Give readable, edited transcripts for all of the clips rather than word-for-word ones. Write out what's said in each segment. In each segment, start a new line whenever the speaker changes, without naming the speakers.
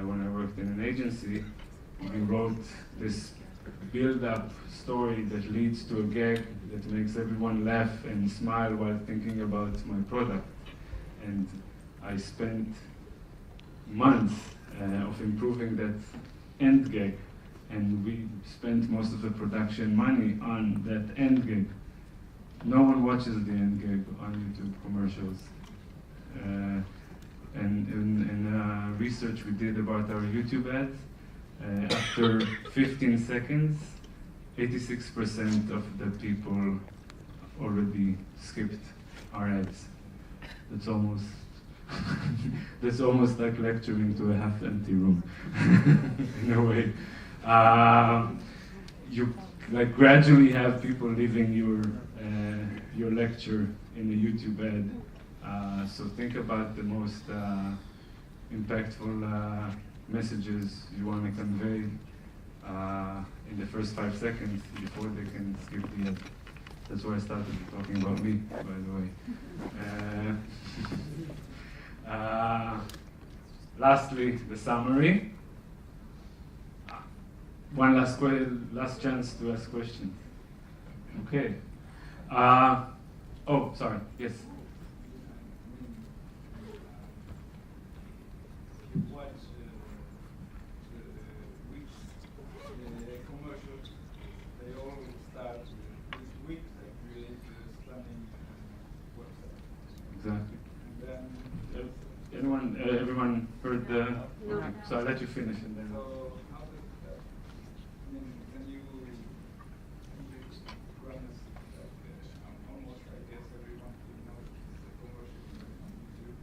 when I worked in an agency, we wrote this build-up story that leads to a gag that makes everyone laugh and smile while thinking about my product. And I spent months of improving that end gag, and we spent most of the production money on that end gag. No one watches the end gag on YouTube commercials. And in research we did about our YouTube ads, after 15 seconds, 86% of the people already skipped our ads. That's almost that's almost like lecturing to a half-empty room, in a way. You like gradually have people leaving your lecture in a YouTube ad. So think about the most impactful messages you want to convey in the first 5 seconds before they can skip the ad. That's why I started talking about me, by the way. Lastly, the summary. One last chance to ask questions. Okay. Oh, sorry. Yes.
Watch which commercials, they all start with week that create a stunning website.
Exactly.
And then
Everyone heard the?
No.
Okay. So I'll let you finish and then.
so how does that, I mean, can you run us like almost, I guess, everyone who knows the commercial on YouTube?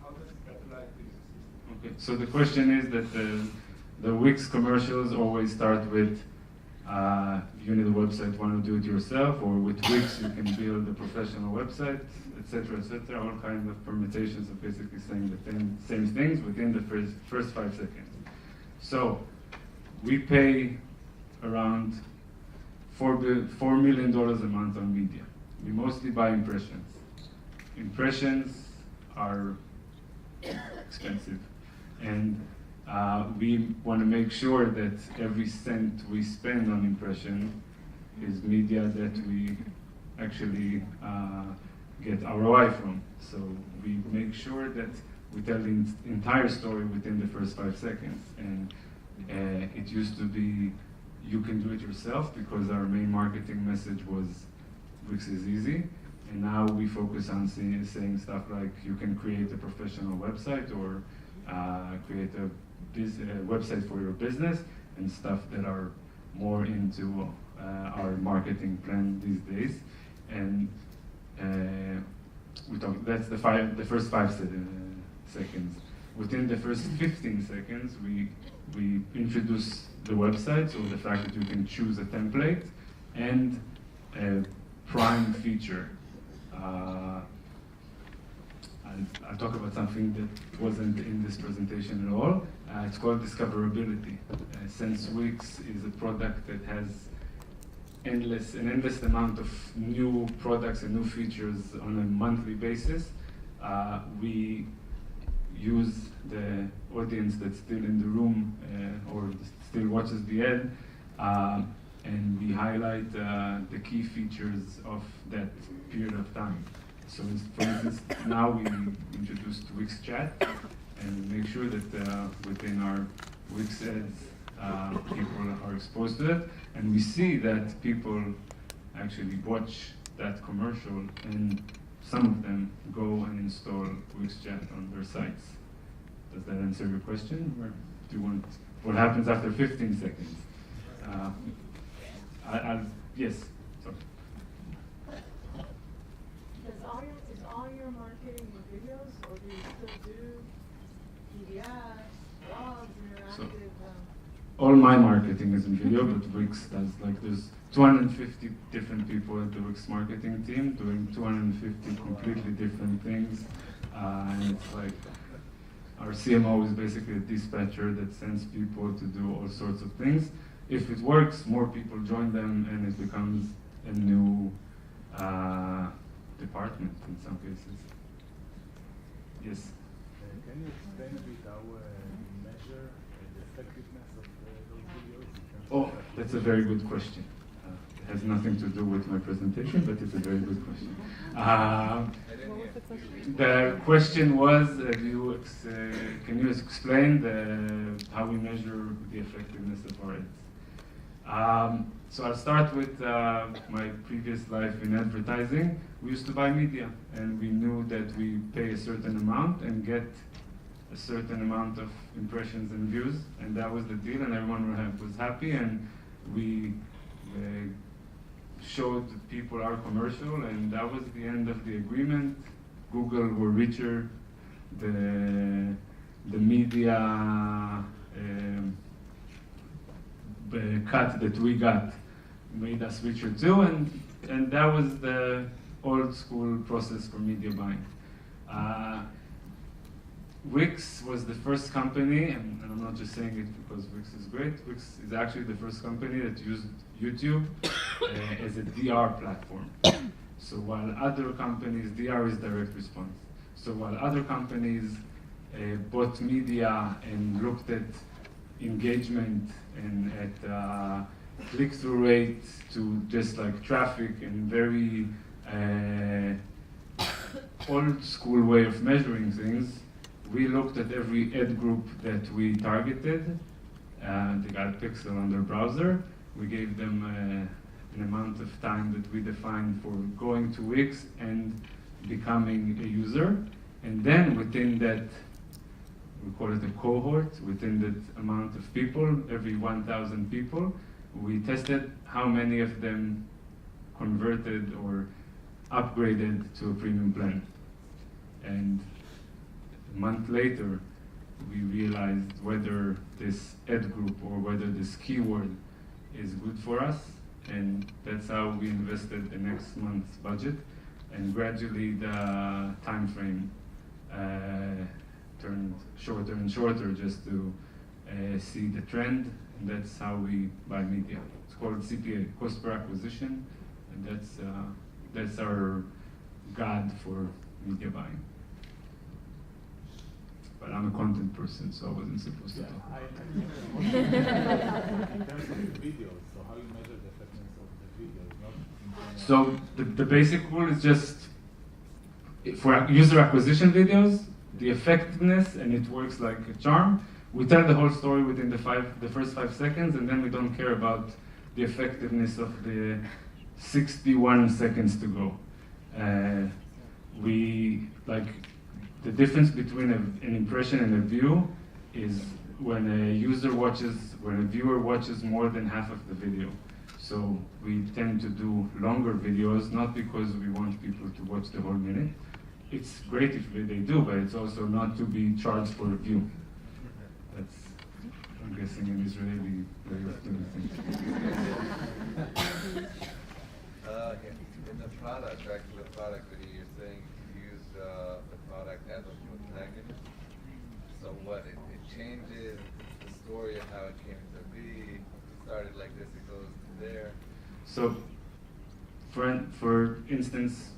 How does that apply to the system?
Okay. So the question is that the Wix commercials always start with you need a website, want to do it yourself, or with Wix you can build a professional website, etc., etc. All kinds of permutations of basically saying the same things within the first 5 seconds. So we pay around $4 million a month on media. We mostly buy impressions. Impressions are expensive, and we want to make sure that every cent we spend on impression is media that we actually get ROI from. So we make sure that we tell the entire story within the first 5 seconds. And it used to be you can do it yourself because our main marketing message was Wix is easy. And now we focus on saying stuff like you can create a professional website or create a website for your business, and stuff that are more into our marketing plan these days. And that's the first 5 seconds. Within the first 15 seconds, we introduce the website, so the fact that you can choose a template, and a prime feature. I'll talk about something that wasn't in this presentation at all. It's called discoverability. Since Wix is a product that has an endless amount of new products and new features on a monthly basis, we use the audience that's still in the room or still watches the ad, and we highlight the key features of that period of time. So for instance, now we introduced Wix Chat, and make sure that within our Wix ads, people are exposed to it, and we see that people actually watch that commercial, and some of them go and install Wix Chat on their sites. Does that answer your question? Or do you want what happens after 15 seconds? Yes. Sorry.
Is all your marketing in videos, or do you still do PDFs, blogs, interactive?
All my marketing is in video, but Wix does, like, there's 250 different people at the Wix marketing team doing 250 completely different things, and it's like our CMO is basically a dispatcher that sends people to do all sorts of things. If it works, more people join them, and it becomes a new department in some cases. Yes?
Can you explain a bit how you
effectiveness of those videos?
Oh, that's a very good question. It has nothing to do with my presentation, but it's a very good question. The question was, can you explain how we measure the effectiveness of our ads? So I'll start with my previous life in advertising. We used to buy media, and we knew that we pay a certain amount and get a certain amount of impressions and views, and that was the deal, and everyone was happy, and we showed people our commercial, and that was the end of the agreement. Google were richer, the media cut that we got made us richer too, and that was the old school process for media buying. Wix was the first company, and I'm not just saying it because Wix is great. Wix is actually the first company that used YouTube as a DR platform. So while other companies, DR is direct response. So while other companies bought media and looked at engagement and at click-through rates to just like traffic and very old school way of measuring things, we looked at every ad group that we targeted. They got a pixel on their browser. We gave them an amount of time that we defined for going to Wix and becoming a user. And then within that, we call it a cohort, within that amount of people, every 1,000 people, we tested how many of them converted or upgraded to a premium plan. And a month later, we realized whether this ad group or whether this keyword is good for us, and that's how we invested the next month's budget, and gradually the time frame turned shorter and shorter just to see the trend, and that's how we buy media. It's called CPA, cost per acquisition, and that's our guide for media buying. But I'm a content person, so I wasn't supposed to talk.
In terms of the videos, so how you measure the effectiveness of the videos?
So the basic rule is just, for user acquisition videos, the effectiveness, and it works like a charm. We tell the whole story within the first 5 seconds, and then we don't care about the effectiveness of the 61 seconds to go. The difference between an impression and a view is when a viewer watches more than half of the video. So we tend to do longer videos, not because we want people to watch the whole minute. It's great if they do, but it's also not to be charged for a view. That's, I'm guessing, an Israeli way of doing things.
In the product, back to the product that you're saying you use the product as a protagonist. So what, it changes the story of how it came to be. It started like this, it goes to there.
So, for instance,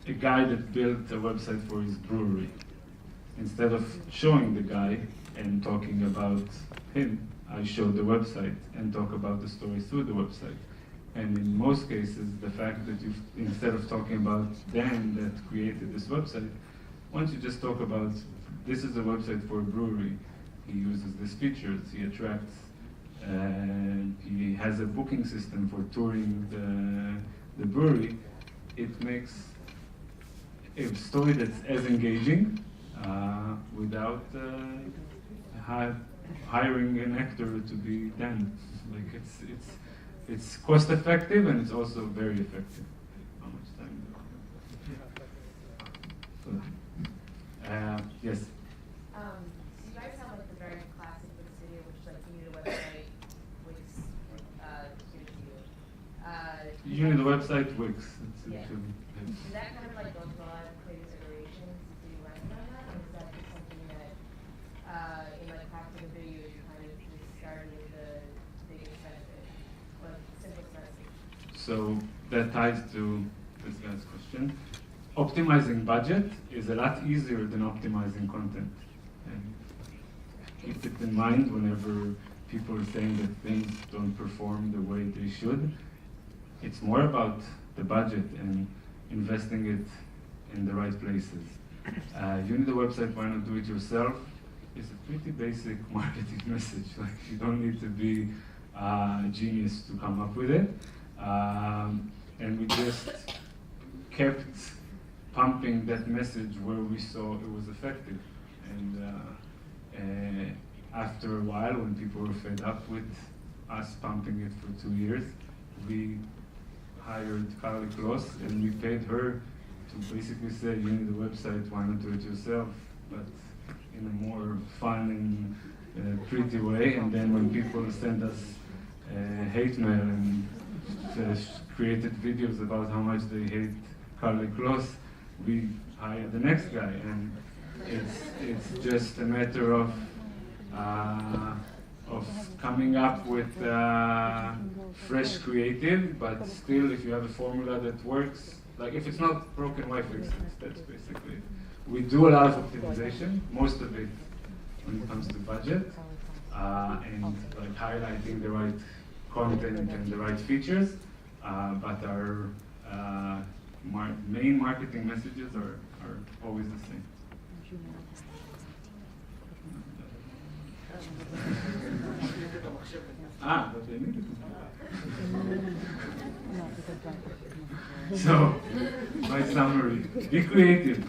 a guy that built a website for his brewery, instead of showing the guy and talking about him, I show the website and talk about the story through the website. And in most cases, the fact that instead of talking about Dan that created this website, once you just talk about, this is a website for a brewery, he uses these features, he attracts, he has a booking system for touring the brewery, it makes a story that's as engaging without hiring an actor to be Dan. Like it's cost effective and it's also very effective. How much time do I have? Yes.
So you guys have like the very classic Wix video, which is like you need a website, Wix gives you.
You need a website, Wix.
Yeah. Is that kind of like goes through a lot of previous iterations? Do you recommend that, or is that just something that in like practical video you kind of just started with the biggest benefit, or simplest message?
So that ties to this guy's question. Optimizing budget is a lot easier than optimizing content. And keep it in mind whenever people are saying that things don't perform the way they should. It's more about the budget and investing it in the right places. You need a website, why not do it yourself? It's a pretty basic marketing message. Like, you don't need to be a genius to come up with it. And we just kept pumping that message where we saw it was effective. And after a while, when people were fed up with us pumping it for 2 years, we hired Carly Kloss and we paid her to basically say, you need a website, why not do it yourself? But in a more fun and pretty way. And then when people send us hate mail and created videos about how much they hate Carly Kloss, we hire the next guy. And it's just a matter of coming up with fresh creative, but still, if you have a formula that works, like if it's not broken, why fix it? That's basically it. We do a lot of optimization, most of it when it comes to budget, and like highlighting the right content and the right features, but our main marketing messages are always the same. But they need it. So, my summary, be creative.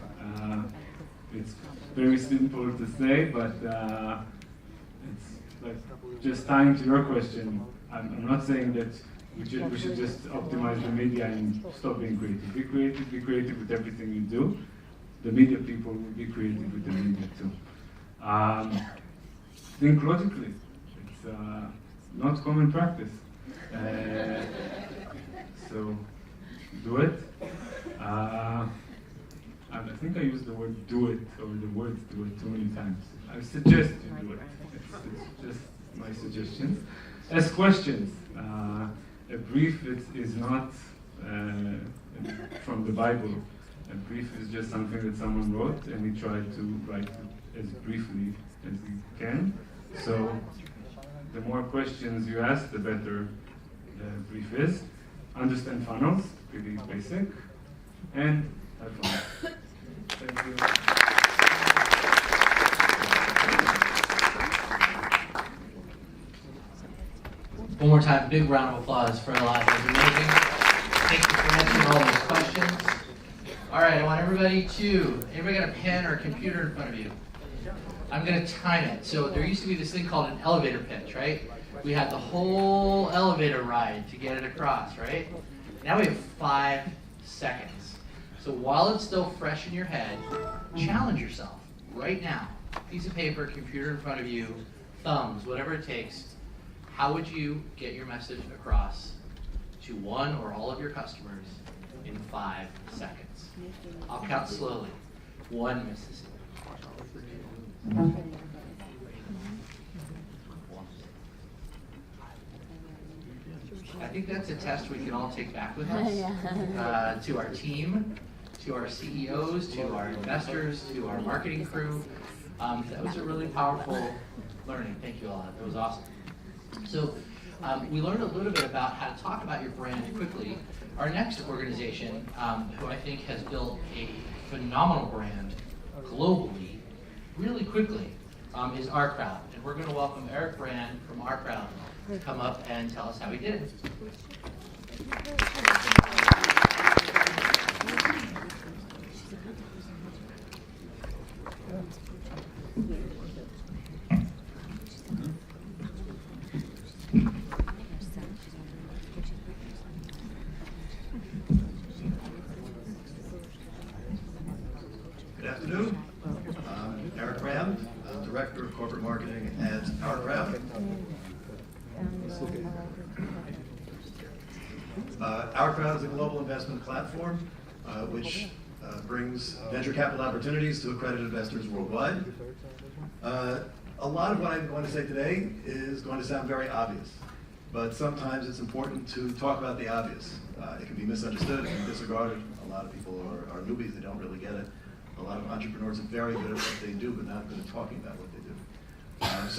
It's very simple to say, but it's like just tying to your question. I'm not saying that we should just optimize the media and stop being creative. Be creative with everything you do. The media people will be creative with the media too. Think logically. It's not common practice. So do it. I think I used the word do it, or the words do it too many times. I suggest you do it. It's just my suggestions. Ask questions. A brief is not from the Bible. A brief is just something that someone wrote, and he tried to write it as briefly as he can. So the more questions you ask, the better the brief is. Understand funnels, pretty basic, and have fun. Thank you.
One more time, big round of applause for Elad. That was amazing. Thank you for answering all those questions. All right, I want everybody got a pen or a computer in front of you? I'm going to time it. So there used to be this thing called an elevator pitch, right? We had the whole elevator ride to get it across, right? Now we have 5 seconds. So while it's still fresh in your head, challenge yourself right now. Piece of paper, computer in front of you, thumbs, whatever it takes. How would you get your message across to one or all of your customers in 5 seconds? I'll count slowly. 1 Mississippi. I think that's a test we can all take back with us to our team, to our CEOs, to our investors, to our marketing crew. That was a really powerful learning. Thank you, Elad. That was awesome. So we learned a little bit about how to talk about your brand quickly. Our next organization, who I think has built a phenomenal brand globally, really quickly, is Our Crowd. And we're going to welcome Eric Brand from Our Crowd to come up and tell us how he did it.
Good afternoon. I'm Eric Brand, Director of Corporate Marketing at Our Crowd. Our Crowd is a global investment platform which brings venture capital opportunities to accredited investors worldwide. A lot of what I'm going to say today is going to sound very obvious, but sometimes it's important to talk about the obvious. It can be misunderstood, it can be disregarded. A lot of people are newbies, they don't really get it. A lot of entrepreneurs are very good at what they do, but not good at talking about what they do.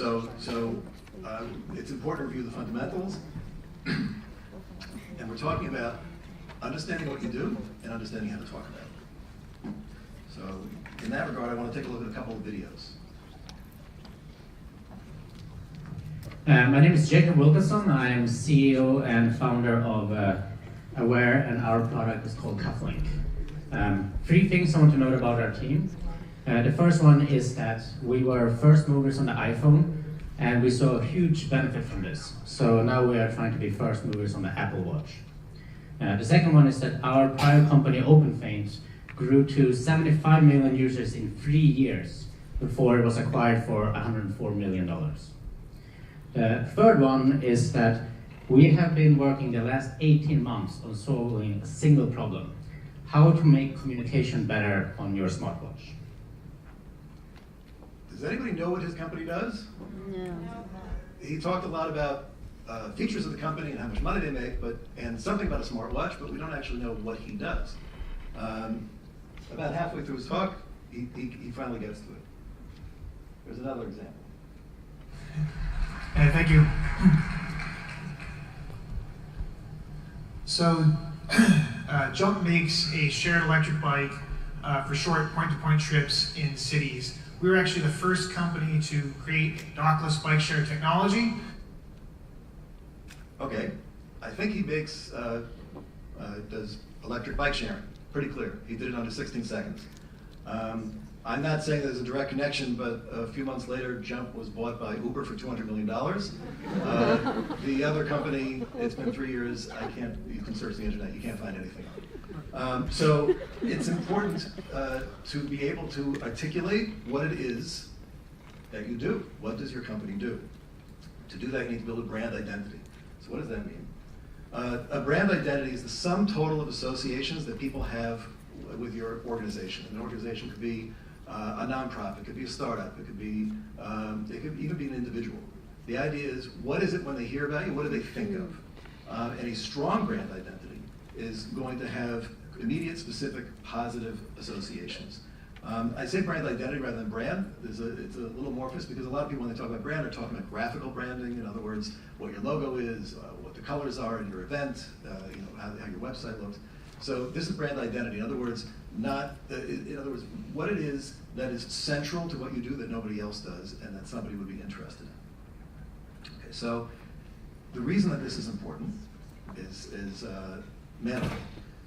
It's important to review the fundamentals. And we're talking about understanding what you do and understanding how to talk about it. So in that regard, I want to take a look at a couple of videos.
My name is Jacob Wilkerson. I am CEO and founder of Aware, and our product is called Cufflink. 3 things I want to note about our team. The first one is that we were first movers on the iPhone, and we saw a huge benefit from this. So now we are trying to be first movers on the Apple Watch. The second one is that our prior company, OpenFaint, grew to 75 million users in 3 years before it was acquired for $104 million. The third one is that we have been working the last 18 months on solving a single problem: how to make communication better on your smartwatch.
Does anybody know what his company does?
No.
He talked a lot about features of the company and how much money they make, and something about a smartwatch, but we don't actually know what he does. About halfway through his talk, he finally gets to it. There's another example.
Thank you. So, Jump makes a shared electric bike for short point-to-point trips in cities. We were actually the first company to create dockless bike share technology.
Okay, I think he makes, does electric bike sharing. Pretty clear. He did it under 16 seconds. I'm not saying there's a direct connection, but a few months later, Jump was bought by Uber for $200 million. The other company, it's been 3 years. You can search the internet, you can't find anything on it. So it's important to be able to articulate what it is that you do. What does your company do? To do that, you need to build a brand identity. So what does that mean? A brand identity is the sum total of associations that people have with your organization. An organization could be a nonprofit, it could be a startup, it could even be an individual. The idea is, what is it when they hear about you? What do they think of? And a strong brand identity is going to have immediate, specific, positive associations. I say brand identity rather than brand. It's a little amorphous because a lot of people, when they talk about brand, are talking about graphical branding. In other words, what your logo is, what the colors are in your event, how your website looks. So this is brand identity. In other words, what it is that is central to what you do that nobody else does and that somebody would be interested in. Okay, so the reason that this is important is manifold.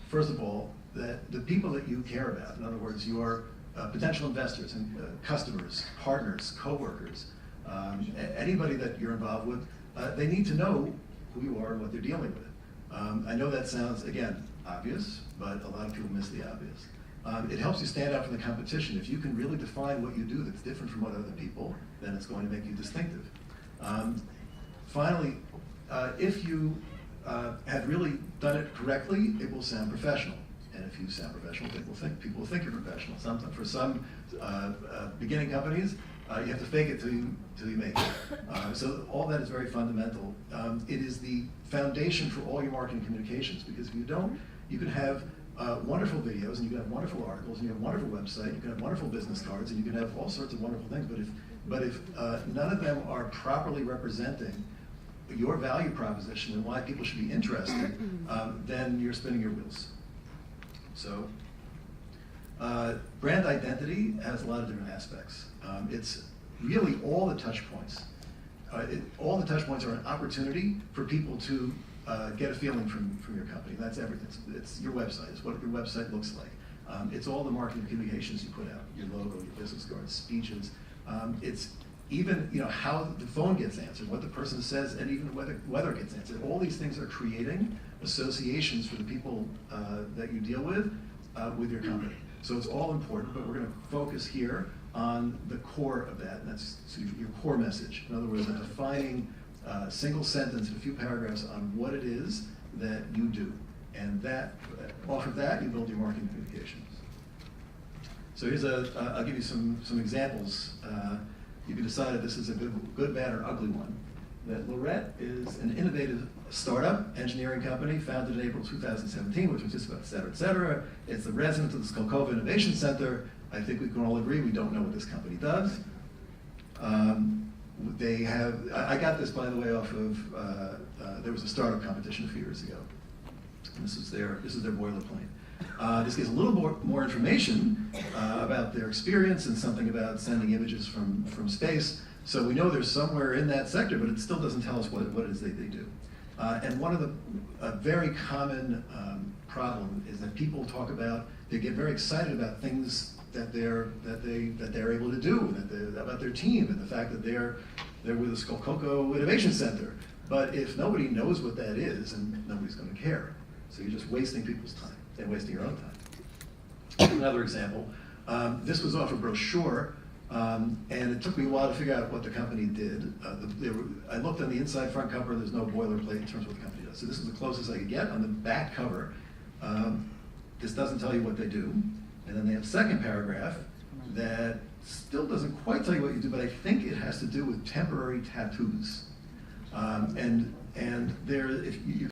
First of all, that the people that you care about, in other words, your potential investors and customers, partners, coworkers, anybody that you're involved with, they need to know who you are and what they're dealing with. I know that sounds, again, obvious, but a lot of people miss the obvious. It helps you stand out from the competition. If you can really define what you do that's different from what other people, then it's going to make you distinctive. Finally, if you have really done it correctly, it will sound professional. And if you sound professional, people will think you're professional. Sometimes, for some beginning companies, you have to fake it till you make it. So all that is very fundamental. It is the foundation for all your marketing communications, because if you don't, you can have wonderful videos, and you can have wonderful articles, and you have a wonderful website, you can have wonderful business cards, and you can have all sorts of wonderful things. But if none of them are properly representing your value proposition and why people should be interested, then you're spinning your wheels. So brand identity has a lot of different aspects. It's really all the touch points. All the touch points are an opportunity for people to get a feeling from your company. That's everything. It's your website. It's what your website looks like. It's all the marketing communications you put out, your logo, your business cards, speeches. It's even how the phone gets answered, what the person says, and even whether it gets answered. All these things are creating associations for the people that you deal with your company. So it's all important, but we're going to focus here on the core of that, and that's your core message. In other words, a defining single sentence in a few paragraphs on what it is that you do. And that, off of that, you build your marketing communications. So here's I'll give you some examples. You can decide if this is a good, bad, or ugly one. That Lorette is an innovative startup engineering company founded in April 2017, which was just about et cetera, et cetera. It's the resident of the Skolkovo Innovation Center. I think we can all agree we don't know what this company does. they have, I got this, by the way, off of, there was a startup competition a few years ago. And this is their boilerplate. This gives a little more information about their experience and something about sending images from space. So we know there's somewhere in that sector, but it still doesn't tell us what it is they do. And one of the very common problem is that people talk about, they get very excited about things that they're able to do, about their team, and the fact that they're with the Skolkoco Innovation Center. But if nobody knows what that is, then nobody's going to care. So you're just wasting people's time and wasting your own time. Another example, this was off a brochure, and it took me a while to figure out what the company did. I looked on the inside front cover, there's no boilerplate in terms of what the company does. So this is the closest I could get. On the back cover, this doesn't tell you what they do. And then they have a second paragraph that still doesn't quite tell you what you do, but I think it has to do with temporary tattoos. And there, if you